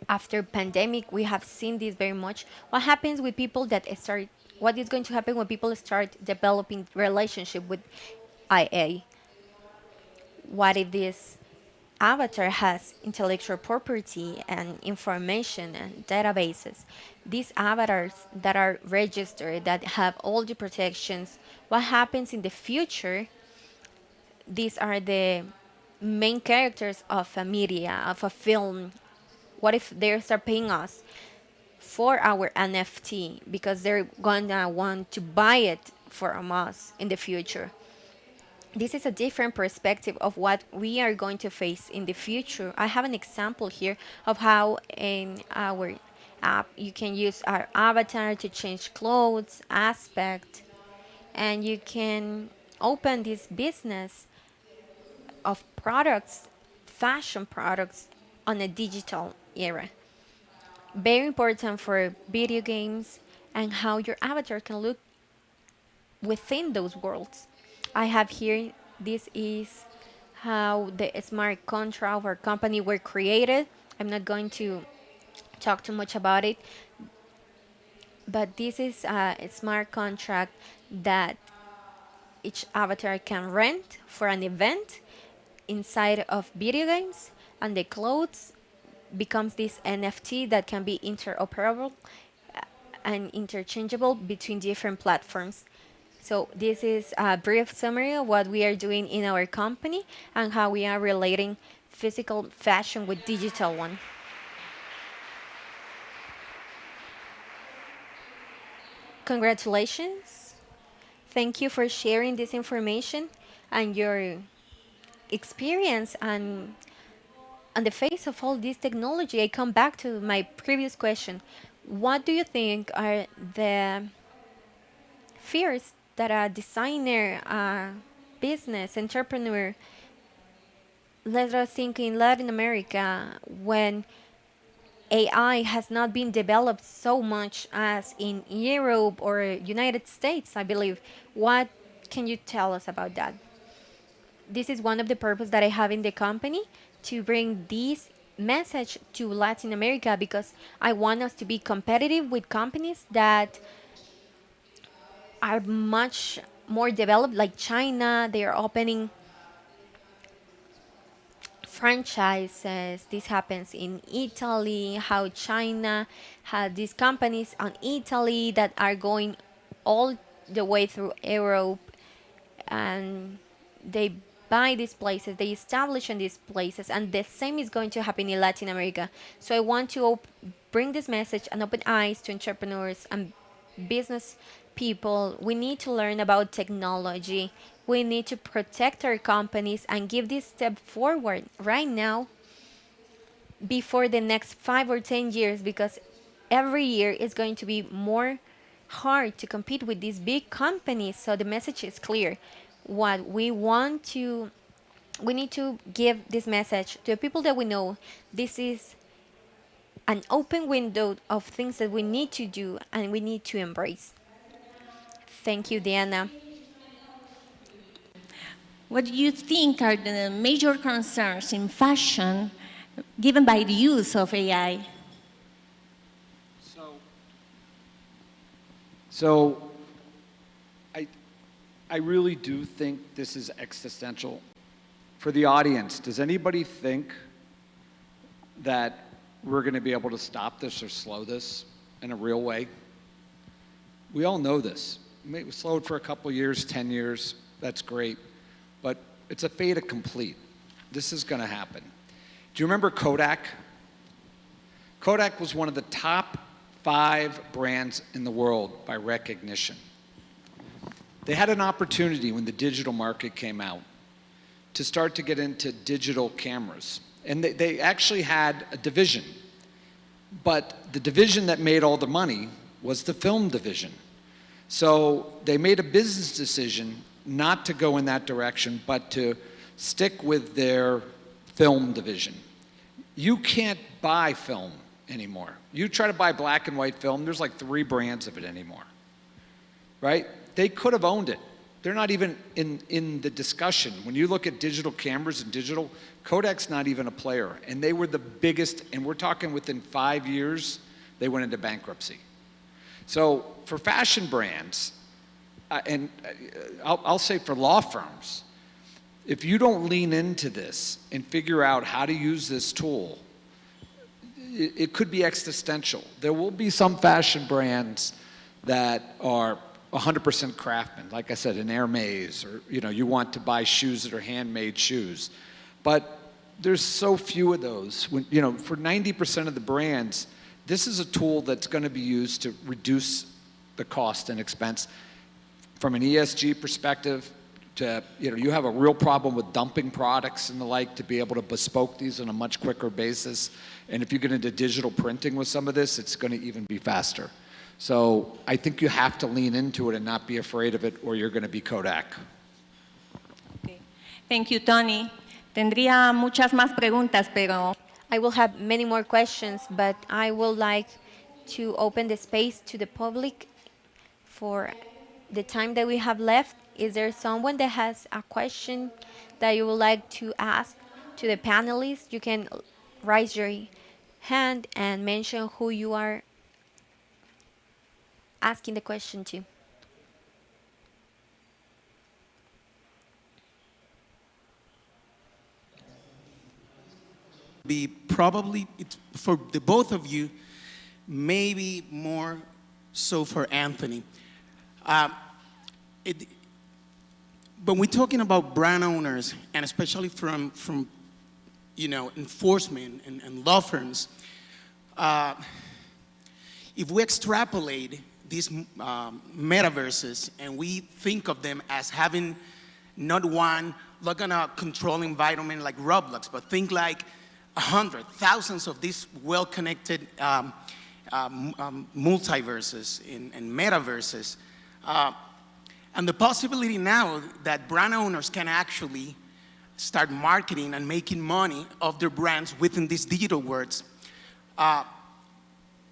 after pandemic, we have seen this very much. What happens with people that start? What is going to happen when people start developing relationship with IA? What if this avatar has intellectual property and information and databases? These avatars that are registered, that have all the protections, what happens in the future? These are the main characters of a media, of a film. What if they start paying us for our NFT because they're gonna want to buy it from us in the future? This is a different perspective of what we are going to face in the future. I have an example here of how in our app you can use our avatar to change clothes, aspect, and you can open this business of products, fashion products, on a digital era. Very important for video games and how your avatar can look within those worlds. I have here, this is how the smart contract of our company were created. I'm not going to talk too much about it, but this is a smart contract that each avatar can rent for an event inside of video games, and the clothes becomes this NFT that can be interoperable and interchangeable between different platforms. So this is a brief summary of what we are doing in our company and how we are relating physical fashion with digital one. Congratulations. Thank you for sharing this information and your experience. And on the face of all this technology, I come back to my previous question. What do you think are the fears that a designer, a business entrepreneur, let us think in Latin America, when AI has not been developed so much as in Europe or United States, I believe, what can you tell us about that? This is one of the purposes that I have in the company, to bring this message to Latin America, because I want us to be competitive with companies that are much more developed, like China. They are opening franchises. This happens in Italy, how China had these companies on Italy that are going all the way through Europe, and they buy these places, they establish in these places, and the same is going to happen in Latin America. So I want to bring this message and open eyes to entrepreneurs and business people. We need to learn about technology. We need to protect our companies and give this step forward right now before the next 5 or 10 years, because every year is going to be more hard to compete with these big companies. So the message is clear. What we need to give this message to the people that we know. This is an open window of things that we need to do and we need to embrace. Thank you, Diana. What do you think are the major concerns in fashion given by the use of AI? So I really do think this is existential. For the audience, does anybody think that we're going to be able to stop this or slow this in a real way? We all know this. We slowed for a couple years, 10 years, that's great. But it's a fait accompli. This is going to happen. Do you remember Kodak? Kodak was one of the top 5 brands in the world by recognition. They had an opportunity when the digital market came out to start to get into digital cameras. And they actually had a division. But the division that made all the money was the film division. So they made a business decision not to go in that direction, but to stick with their film division. You can't buy film anymore. You try to buy black and white film, there's like 3 brands of it anymore, right? They could have owned it. They're not even in the discussion. When you look at digital cameras and digital, Kodak's not even a player. And they were the biggest, and we're talking within 5 years, they went into bankruptcy. So for fashion brands, and I'll say for law firms, if you don't lean into this and figure out how to use this tool, it could be existential. There will be some fashion brands that are 100% craftsmen, like I said, an Hermes, or you want to buy shoes that are handmade shoes. But there's so few of those. For 90% of the brands, this is a tool that's going to be used to reduce the cost and expense. From an ESG perspective, you have a real problem with dumping products and the like, to be able to bespoke these on a much quicker basis. And if you get into digital printing with some of this, it's going to even be faster. So I think you have to lean into it and not be afraid of it, or you're going to be Kodak. Okay. Thank you, Tony. Tendría muchas más preguntas, pero I will have many more questions, but I would like to open the space to the public for the time that we have left. Is there someone that has a question that you would like to ask to the panelists? You can raise your hand and mention who you are asking the question to. Be probably, for the both of you, maybe more so for Anthony. When we're talking about brand owners, and especially from enforcement and law firms, if we extrapolate these metaverses and we think of them as having not one, like on a controlled environment like Roblox, but think like 100, thousands of these well-connected multiverses and metaverses. And the possibility now that brand owners can actually start marketing and making money of their brands within these digital worlds.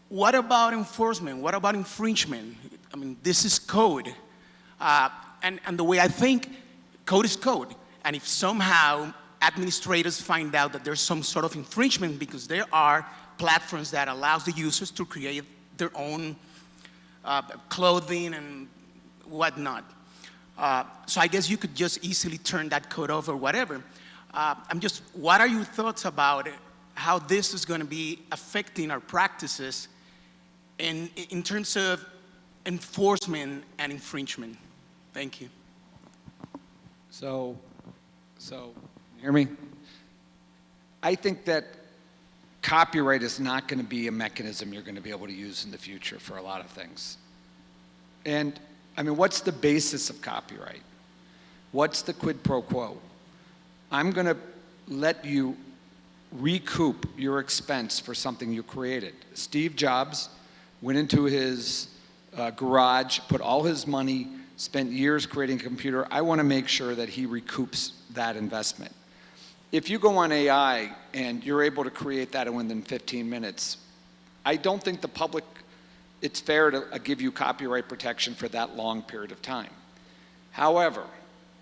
What about enforcement? What about infringement? I mean, this is code. And the way I think, code is code. And if somehow administrators find out that there's some sort of infringement because there are platforms that allows the users to create their own clothing and whatnot. So I guess you could just easily turn that code off or whatever. What are your thoughts about how this is going to be affecting our practices in terms of enforcement and infringement? Thank you. So, hear me? I think that copyright is not going to be a mechanism you're going to be able to use in the future for a lot of things. And, I mean, what's the basis of copyright? What's the quid pro quo? I'm going to let you recoup your expense for something you created. Steve Jobs went into his garage, put all his money, spent years creating a computer. I want to make sure that he recoups that investment. If you go on AI and you're able to create that within 15 minutes, I don't think the public, it's fair to give you copyright protection for that long period of time. However,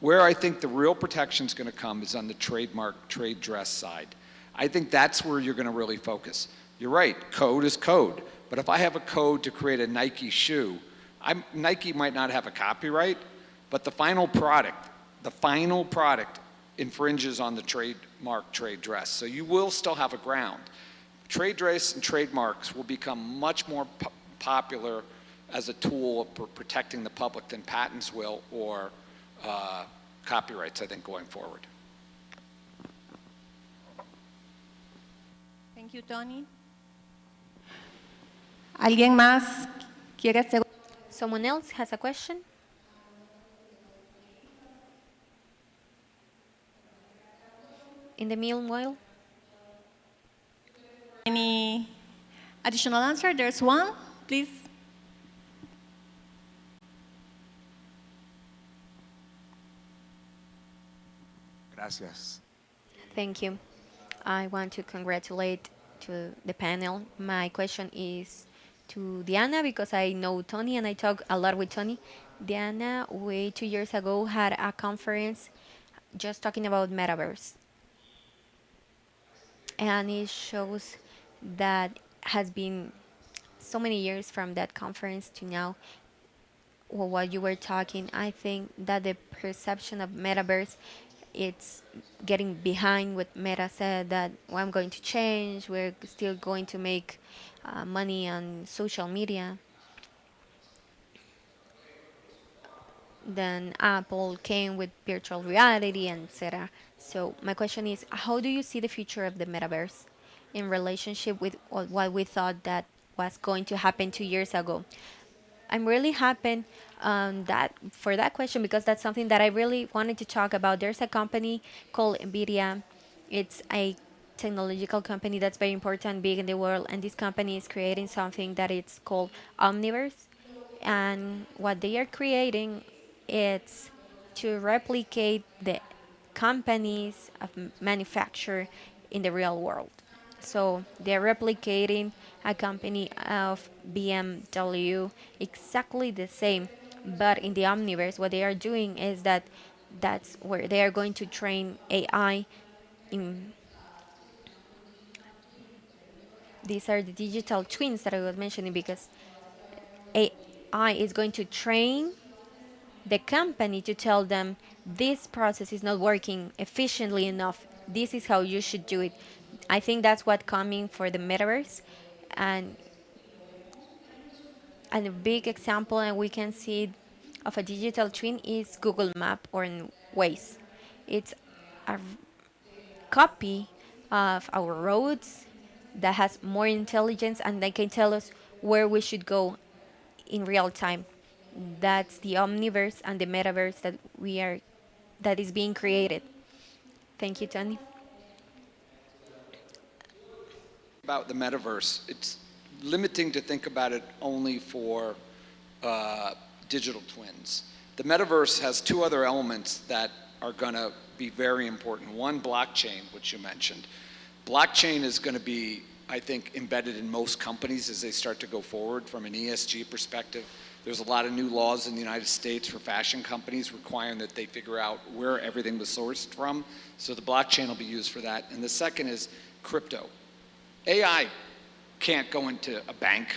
where I think the real protection is going to come is on the trademark, trade dress side. I think that's where you're going to really focus. You're right, code is code. But if I have a code to create a Nike shoe, Nike might not have a copyright, but the final product infringes on the trademark trade dress. So you will still have a ground. Trade dress and trademarks will become much more popular as a tool for protecting the public than patents will or copyrights, I think, going forward. Thank you, Tony. ¿Alguien más quiere hacer? Someone else has a question? In the meanwhile? Any additional answer? There's one, please. Gracias. Thank you. I want to congratulate to the panel. My question is to Diana because I know Tony and I talk a lot with Tony. Diana, we 2 years ago had a conference just talking about metaverse. And it shows that has been so many years from that conference to now. Well, what you were talking, I think that the perception of metaverse, it's getting behind what Meta said that well, I'm going to change, we're still going to make money on social media. Then Apple came with virtual reality and etc. So my question is, how do you see the future of the metaverse in relationship with what we thought that was going to happen 2 years ago? I'm really happy for that question because that's something that I really wanted to talk about. There's a company called NVIDIA. It's a technological company that's very important, big in the world, and this company is creating something that it's called Omniverse. And what they are creating is to replicate the companies of manufacture in the real world. So they're replicating a company of BMW exactly the same, but in the Omniverse, what they are doing is that's where they are going to train AI. These are the digital twins that I was mentioning because AI is going to train the company to tell them this process is not working efficiently enough. This is how you should do it. I think that's what's coming for the metaverse, and a big example, and we can see it, of a digital twin is Google Map or in Waze. It's a copy of our roads that has more intelligence, and they can tell us where we should go in real time. That's the Omniverse and the metaverse that is being created. Thank you, Tony. About the metaverse, it's limiting to think about it only for digital twins. The metaverse has two other elements that are going to be very important. One, blockchain, which you mentioned. Blockchain is going to be, I think, embedded in most companies as they start to go forward from an ESG perspective. There's a lot of new laws in the United States for fashion companies requiring that they figure out where everything was sourced from. So the blockchain will be used for that. And the second is crypto. AI can't go into a bank.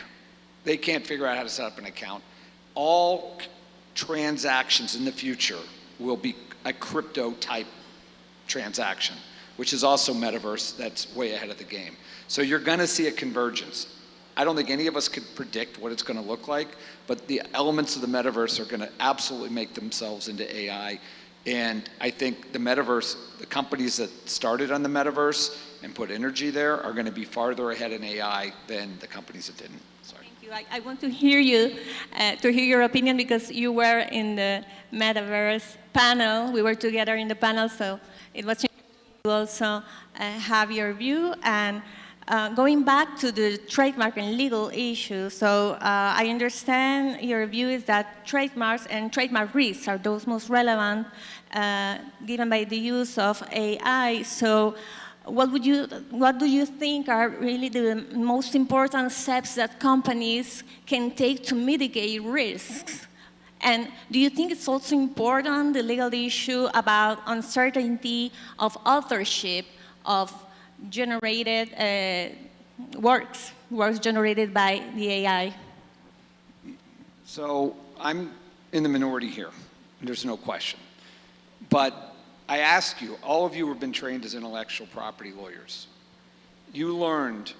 They can't figure out how to set up an account. All transactions in the future will be a crypto type transaction, which is also metaverse. That's way ahead of the game. So you're going to see a convergence. I don't think any of us could predict what it's going to look like, but the elements of the metaverse are going to absolutely make themselves into AI. And I think the metaverse, the companies that started on the metaverse and put energy there are going to be farther ahead in AI than the companies that didn't. Sorry. Thank you. I want to hear you, to hear your opinion, because you were in the metaverse panel. We were together in the panel, so it was interesting to also have your view. And going back to the trademark and legal issue, so I understand your view is that trademarks and trademark risks are those most relevant given by the use of AI. So what do you think are really the most important steps that companies can take to mitigate risks? And do you think it's also important, the legal issue about uncertainty of authorship of generated works generated by the AI? So I'm in the minority here, there's no question. But I ask you, all of you who have been trained as intellectual property lawyers, you learned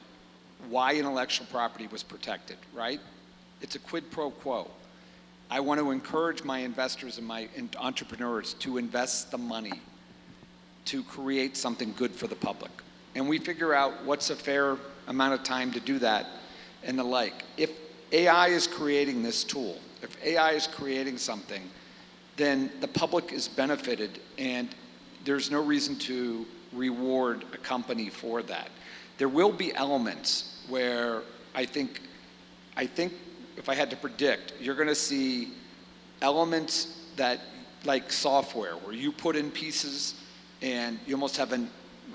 why intellectual property was protected, right? It's a quid pro quo. I want to encourage my investors and my entrepreneurs to invest the money to create something good for the public. And we figure out what's a fair amount of time to do that and the like. If AI is creating this tool, if AI is creating something, then the public is benefited, and there's no reason to reward a company for that. There will be elements where I think if I had to predict, you're going to see elements that, like software, where you put in pieces and you almost have in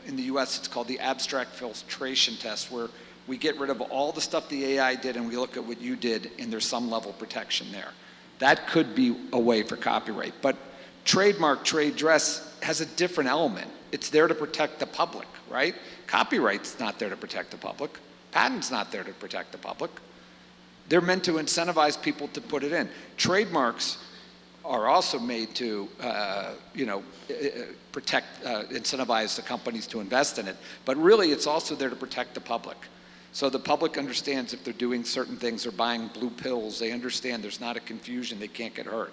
the US, it's called the abstract filtration test, where we get rid of all the stuff the AI did and we look at what you did, and there's some level of protection there. That could be a way for copyright. But trademark, trade dress has a different element. It's there to protect the public, right? Copyright's not there to protect the public. Patent's not there to protect the public. They're meant to incentivize people to put it in. Trademarks are also made to, incentivize the companies to invest in it. But really, it's also there to protect the public. So the public understands if they're doing certain things or buying blue pills, they understand there's not a confusion, they can't get hurt.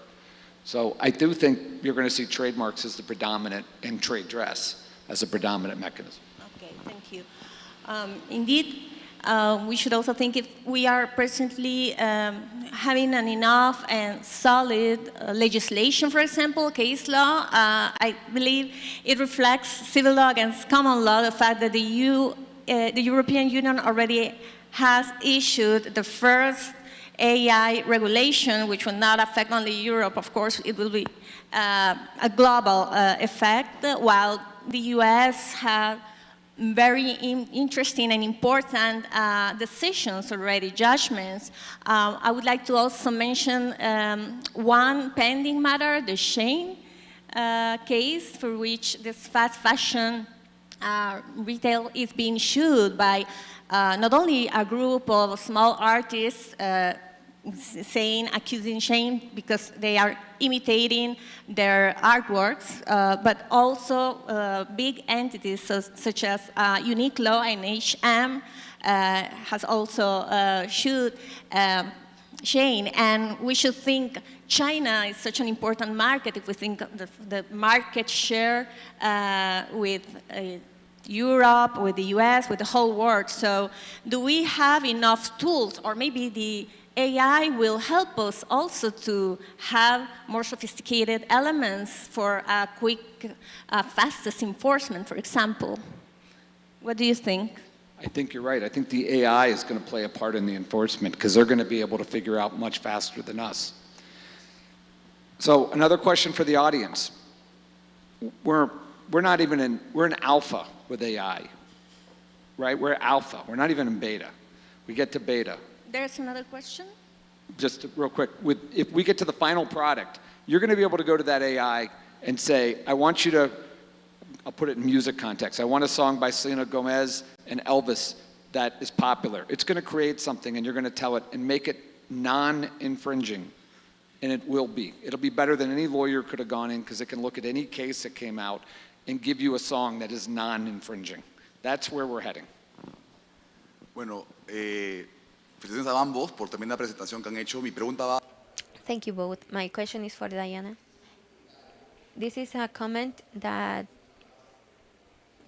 So I do think you're going to see trademarks as the predominant, and trade dress as a predominant mechanism. Okay, thank you. Indeed, we should also think if we are presently having an enough and solid legislation, for example, case law. I believe it reflects civil law against common law, the fact that the European Union already has issued the first AI regulation, which will not affect only Europe. Of course, it will be a global effect, while the US have very interesting and important decisions already, judgments. I would like to also mention one pending matter, the Shein case, for which this fast fashion retail is being sued by not only a group of small artists accusing Shein because they are imitating their artworks, but also big entities such as Uniqlo and H&M has also sued Shein. And we should think China is such an important market if we think of the market share with Europe, with the US, with the whole world. So do we have enough tools, or maybe the AI will help us also to have more sophisticated elements for a quick, fastest enforcement, for example? What do you think? I think you're right. I think the AI is going to play a part in the enforcement because they're going to be able to figure out much faster than us. So another question for the audience. We're in alpha with AI, right? We're alpha. We're not even in beta. We get to beta. There's another question. just real quick, if we get to the final product, you're going to be able to go to that AI and say, I want you to, I'll put it in music context, I want a song by Selena Gomez and Elvis that is popular. It's going to create something and you're going to tell it and make it non-infringing. And it will be. It'll be better than any lawyer could have gone in because it can look at any case that came out and give you a song that is non-infringing. That's where we're heading. Bueno, felicitaciones a ambos por también la presentación que han hecho. Mi pregunta va. Thank you both. My question is for Diana. This is a comment that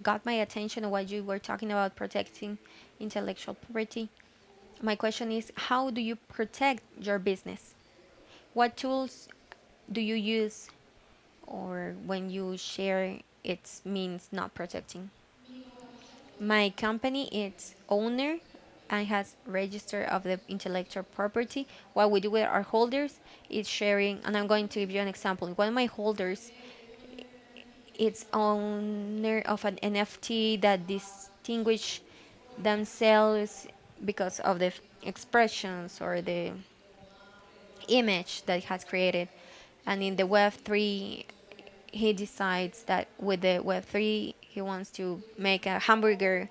got my attention while you were talking about protecting intellectual property. My question is, how do you protect your business? What tools do you use, or when you share, it means not protecting? My company, its owner, and has register of the intellectual property. What we do with our holders is sharing, and I'm going to give you an example. One of my holders, it's owner of an NFT that distinguish themselves because of the expressions or the image that he has created. And in the Web3, he decides that with the Web3, he wants to make a hamburger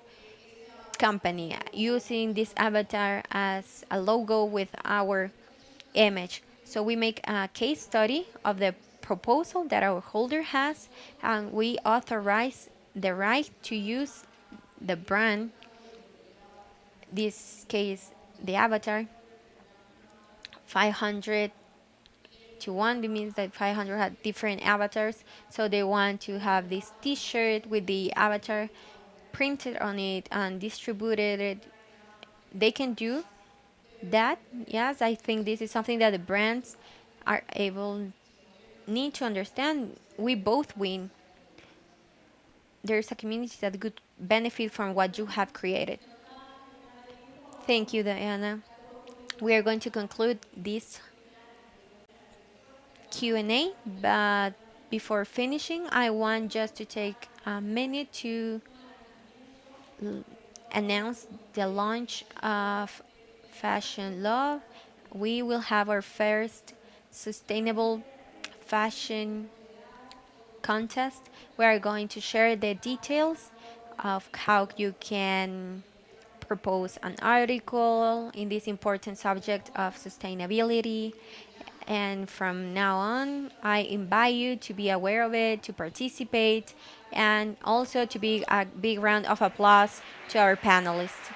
company using this avatar as a logo with our image. So we make a case study of the proposal that our holder has, and we authorize the right to use the brand, this case the avatar, 500 to 1. It means that 500 had different avatars, so they want to have this t-shirt with the avatar printed on it and distributed it. They can do that. Yes, I think this is something that the brands are need to understand. We both win. There's a community that could benefit from what you have created. Thank you, Diana. We are going to conclude this Q&A, but before finishing, I want just to take a minute to announce the launch of Fashion Love. We will have our first sustainable fashion contest. We are going to share the details of how you can propose an article in this important subject of sustainability. And from now on, I invite you to be aware of it, to participate, and also to be a big round of applause to our panelists.